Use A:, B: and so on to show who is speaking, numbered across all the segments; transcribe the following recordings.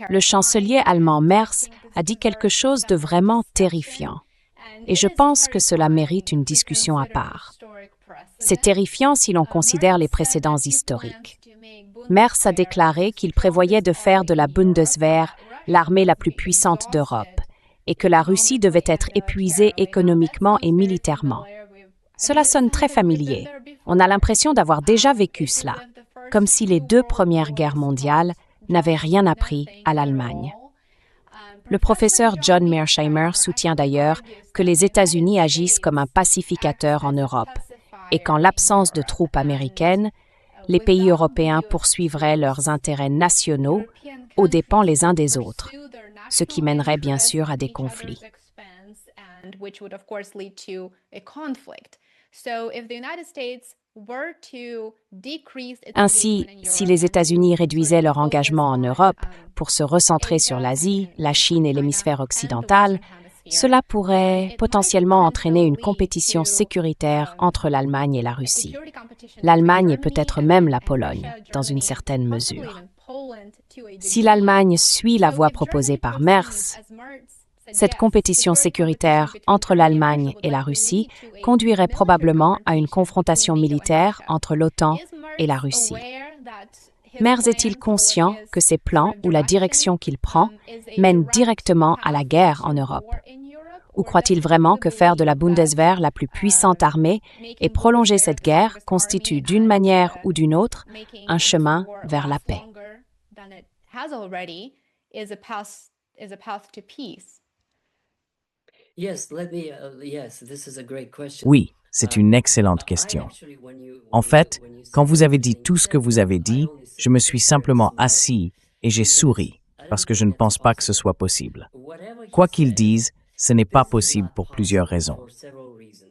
A: Le chancelier allemand Merz a dit quelque chose de vraiment terrifiant, et je pense que cela mérite une discussion à part. C'est terrifiant si l'on considère les précédents historiques. Merz a déclaré qu'il prévoyait de faire de la Bundeswehr l'armée la plus puissante d'Europe et que la Russie devait être épuisée économiquement et militairement. Cela sonne très familier. On a l'impression d'avoir déjà vécu cela, comme si les deux premières guerres mondiales n'avaient rien appris à l'Allemagne. Le professeur John Mearsheimer soutient d'ailleurs que les États-Unis agissent comme un pacificateur en Europe et qu'en l'absence de troupes américaines, les pays européens poursuivraient leurs intérêts nationaux aux dépens les uns des autres, ce qui mènerait bien sûr à des conflits. Ainsi, si les États-Unis réduisaient leur engagement en Europe pour se recentrer sur l'Asie, la Chine et l'hémisphère occidental, cela pourrait potentiellement entraîner une compétition sécuritaire entre l'Allemagne et la Russie. L'Allemagne et peut-être même la Pologne, dans une certaine mesure. Si l'Allemagne suit la voie proposée par Merz, cette compétition sécuritaire entre l'Allemagne et la Russie conduirait probablement à une confrontation militaire entre l'OTAN et la Russie. Merz est-il conscient que ses plans ou la direction qu'il prend mènent directement à la guerre en Europe? Ou croit-il vraiment que faire de la Bundeswehr la plus puissante armée et prolonger cette guerre constitue d'une manière ou d'une autre un chemin vers la paix?
B: Oui, c'est une excellente question. En fait, quand vous avez dit tout ce que vous avez dit, je me suis simplement assis et j'ai souri, parce que je ne pense pas que ce soit possible. Quoi qu'ils disent, ce n'est pas possible pour plusieurs raisons.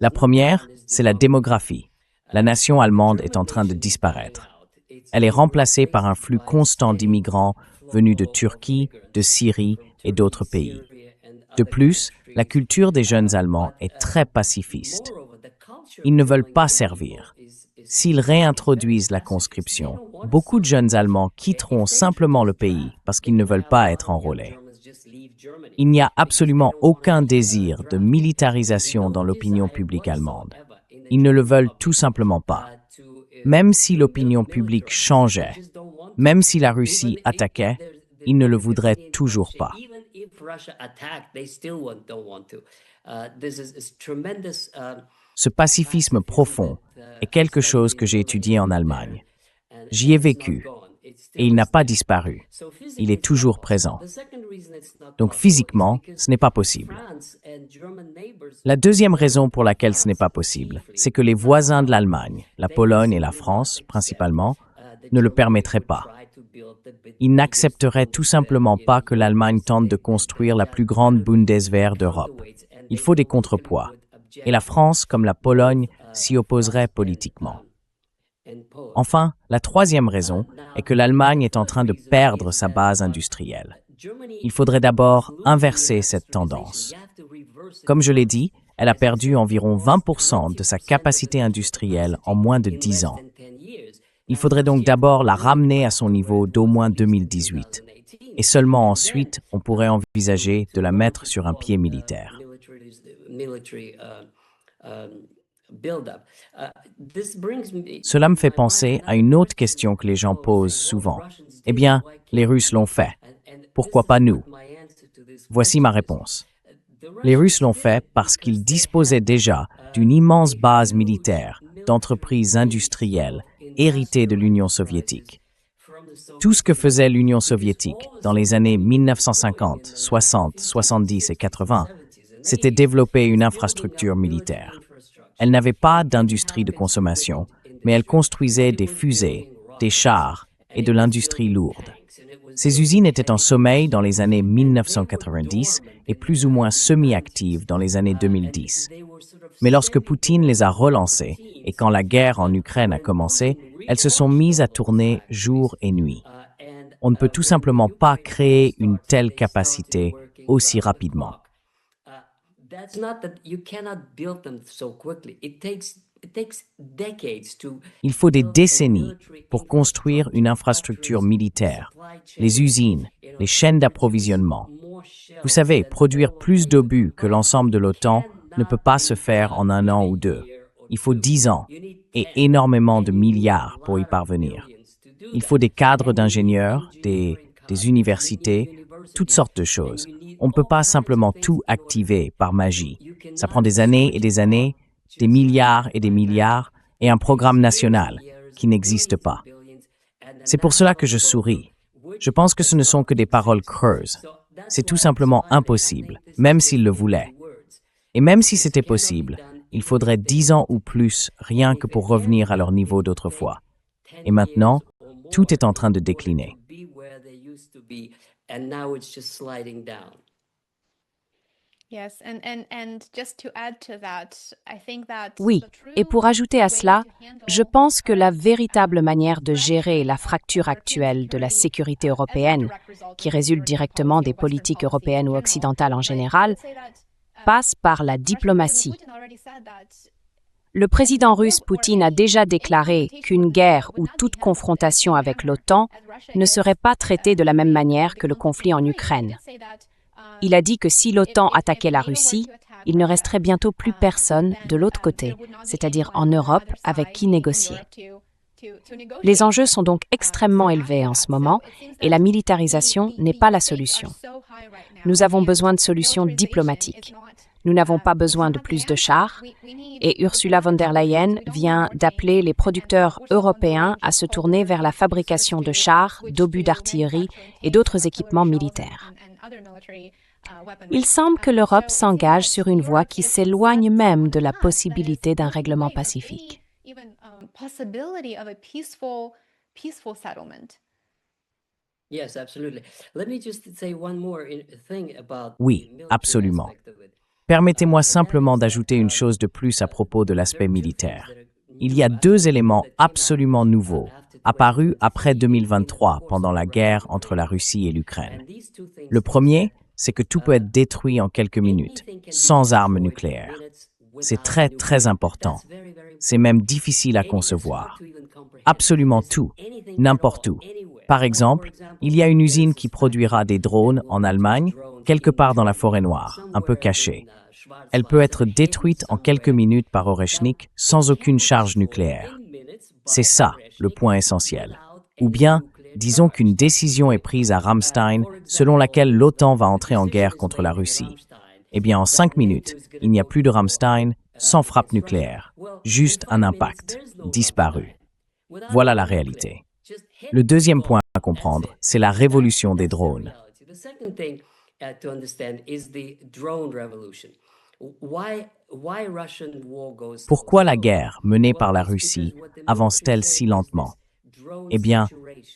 B: La première, c'est la démographie. La nation allemande est en train de disparaître. Elle est remplacée par un flux constant d'immigrants venus de Turquie, de Syrie et d'autres pays. De plus, la culture des jeunes Allemands est très pacifiste. Ils ne veulent pas servir. S'ils réintroduisent la conscription, beaucoup de jeunes Allemands quitteront simplement le pays parce qu'ils ne veulent pas être enrôlés. Il n'y a absolument aucun désir de militarisation dans l'opinion publique allemande. Ils ne le veulent tout simplement pas. Même si l'opinion publique changeait, même si la Russie attaquait, ils ne le voudraient toujours pas. Ce pacifisme profond est quelque chose que j'ai étudié en Allemagne. J'y ai vécu, et il n'a pas disparu. Il est toujours présent. Donc physiquement, ce n'est pas possible. La deuxième raison pour laquelle ce n'est pas possible, c'est que les voisins de l'Allemagne, la Pologne et la France principalement, ne le permettraient pas. Ils n'accepteraient tout simplement pas que l'Allemagne tente de construire la plus grande Bundeswehr d'Europe. Il faut des contrepoids. Et la France, comme la Pologne, s'y opposerait politiquement. Enfin, la troisième raison est que l'Allemagne est en train de perdre sa base industrielle. Il faudrait d'abord inverser cette tendance. Comme je l'ai dit, elle a perdu environ 20% de sa capacité industrielle en moins de 10 ans. Il faudrait donc d'abord la ramener à son niveau d'au moins 2018. Et seulement ensuite, on pourrait envisager de la mettre sur un pied militaire. Cela me fait penser à une autre question que les gens posent souvent. Eh bien, les Russes l'ont fait. Pourquoi pas nous? Voici ma réponse. Les Russes l'ont fait parce qu'ils disposaient déjà d'une immense base militaire, d'entreprises industrielles, héritées de l'Union soviétique. Tout ce que faisait l'Union soviétique dans les années 1950, 60, 70 et 80, c'était développer une infrastructure militaire. Elle n'avait pas d'industrie de consommation, mais elle construisait des fusées, des chars et de l'industrie lourde. Ces usines étaient en sommeil dans les années 1990 et plus ou moins semi-actives dans les années 2010. Mais lorsque Poutine les a relancées et quand la guerre en Ukraine a commencé, elles se sont mises à tourner jour et nuit. On ne peut tout simplement pas créer une telle capacité aussi rapidement. Il faut des décennies pour construire une infrastructure militaire, les usines, les chaînes d'approvisionnement. Vous savez, produire plus d'obus que l'ensemble de l'OTAN ne peut pas se faire en 1 an ou 2. Il faut 10 ans et énormément de milliards pour y parvenir. Il faut des cadres d'ingénieurs, des universités, toutes sortes de choses. On ne peut pas simplement tout activer par magie. Ça prend des années, des milliards et un programme national qui n'existe pas. C'est pour cela que je souris. Je pense que ce ne sont que des paroles creuses. C'est tout simplement impossible, même s'ils le voulaient. Et même si c'était possible, il faudrait 10 ans ou plus rien que pour revenir à leur niveau d'autrefois. Et maintenant, tout est en train de décliner.
A: Oui, et pour ajouter à cela, je pense que la véritable manière de gérer la fracture actuelle de la sécurité européenne, qui résulte directement des politiques européennes ou occidentales en général, passe par la diplomatie. Le président russe Poutine a déjà déclaré qu'une guerre ou toute confrontation avec l'OTAN ne serait pas traitée de la même manière que le conflit en Ukraine. Il a dit que si l'OTAN attaquait la Russie, il ne resterait bientôt plus personne de l'autre côté, c'est-à-dire en Europe, avec qui négocier. Les enjeux sont donc extrêmement élevés en ce moment et la militarisation n'est pas la solution. Nous avons besoin de solutions diplomatiques. Nous n'avons pas besoin de plus de chars et Ursula von der Leyen vient d'appeler les producteurs européens à se tourner vers la fabrication de chars, d'obus d'artillerie et d'autres équipements militaires. Il semble que l'Europe s'engage sur une voie qui s'éloigne même de la possibilité d'un règlement pacifique.
B: Oui, absolument. Permettez-moi simplement d'ajouter une chose de plus à propos de l'aspect militaire. Il y a 2 éléments absolument nouveaux, apparus après 2023 pendant la guerre entre la Russie et l'Ukraine. Le premier, c'est que tout peut être détruit en quelques minutes, sans armes nucléaires. C'est très, très important. C'est même difficile à concevoir. Absolument tout, n'importe où. Par exemple, il y a une usine qui produira des drones en Allemagne, quelque part dans la forêt noire, un peu cachée. Elle peut être détruite en quelques minutes par Oreshnik sans aucune charge nucléaire. C'est ça, le point essentiel. Ou bien, disons qu'une décision est prise à Ramstein selon laquelle l'OTAN va entrer en guerre contre la Russie. Eh bien, en 5 minutes, il n'y a plus de Ramstein, sans frappe nucléaire. Juste un impact, disparu. Voilà la réalité. Le deuxième point à comprendre, c'est la révolution des drones. Pourquoi la guerre menée par la Russie avance-t-elle si lentement? Eh bien,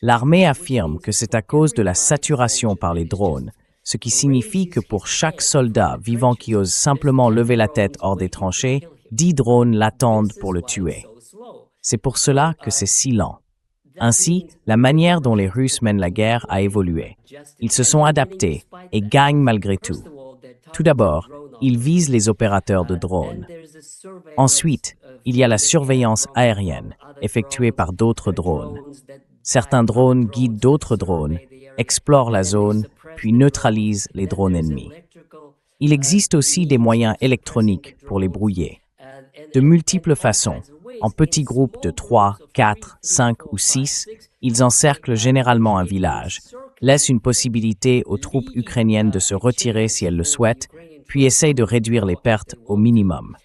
B: l'armée affirme que c'est à cause de la saturation par les drones, ce qui signifie que pour chaque soldat vivant qui ose simplement lever la tête hors des tranchées, 10 drones l'attendent pour le tuer. C'est pour cela que c'est si lent. Ainsi, la manière dont les Russes mènent la guerre a évolué. Ils se sont adaptés et gagnent malgré tout. Tout d'abord, ils visent les opérateurs de drones. Ensuite, il y a la surveillance aérienne, effectuée par d'autres drones. Certains drones guident d'autres drones, explorent la zone, puis neutralisent les drones ennemis. Il existe aussi des moyens électroniques pour les brouiller. De multiples façons, en petits groupes de 3, 4, 5 ou 6, ils encerclent généralement un village, laissent une possibilité aux troupes ukrainiennes de se retirer si elles le souhaitent, puis essayent de réduire les pertes au minimum.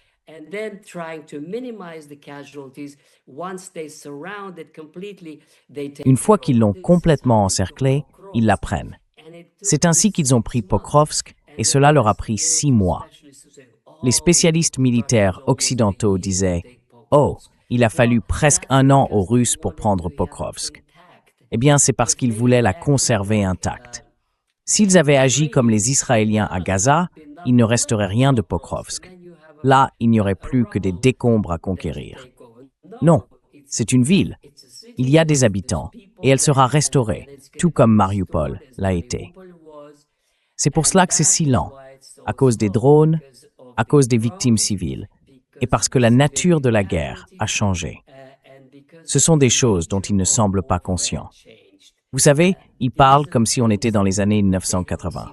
B: Une fois qu'ils l'ont complètement encerclée, ils la prennent. C'est ainsi qu'ils ont pris Pokrovsk et cela leur a pris 6 mois. Les spécialistes militaires occidentaux disaient « Oh, il a fallu presque 1 an aux Russes pour prendre Pokrovsk. » Eh bien, c'est parce qu'ils voulaient la conserver intacte. S'ils avaient agi comme les Israéliens à Gaza, il ne resterait rien de Pokrovsk. Là, il n'y aurait plus que des décombres à conquérir. Non, c'est une ville. Il y a des habitants, et elle sera restaurée, tout comme Mariupol l'a été. C'est pour cela que c'est si lent, à cause des drones, à cause des victimes civiles, et parce que la nature de la guerre a changé. Ce sont des choses dont ils ne semblent pas conscients. Vous savez, ils parlent comme si on était dans les années 1980.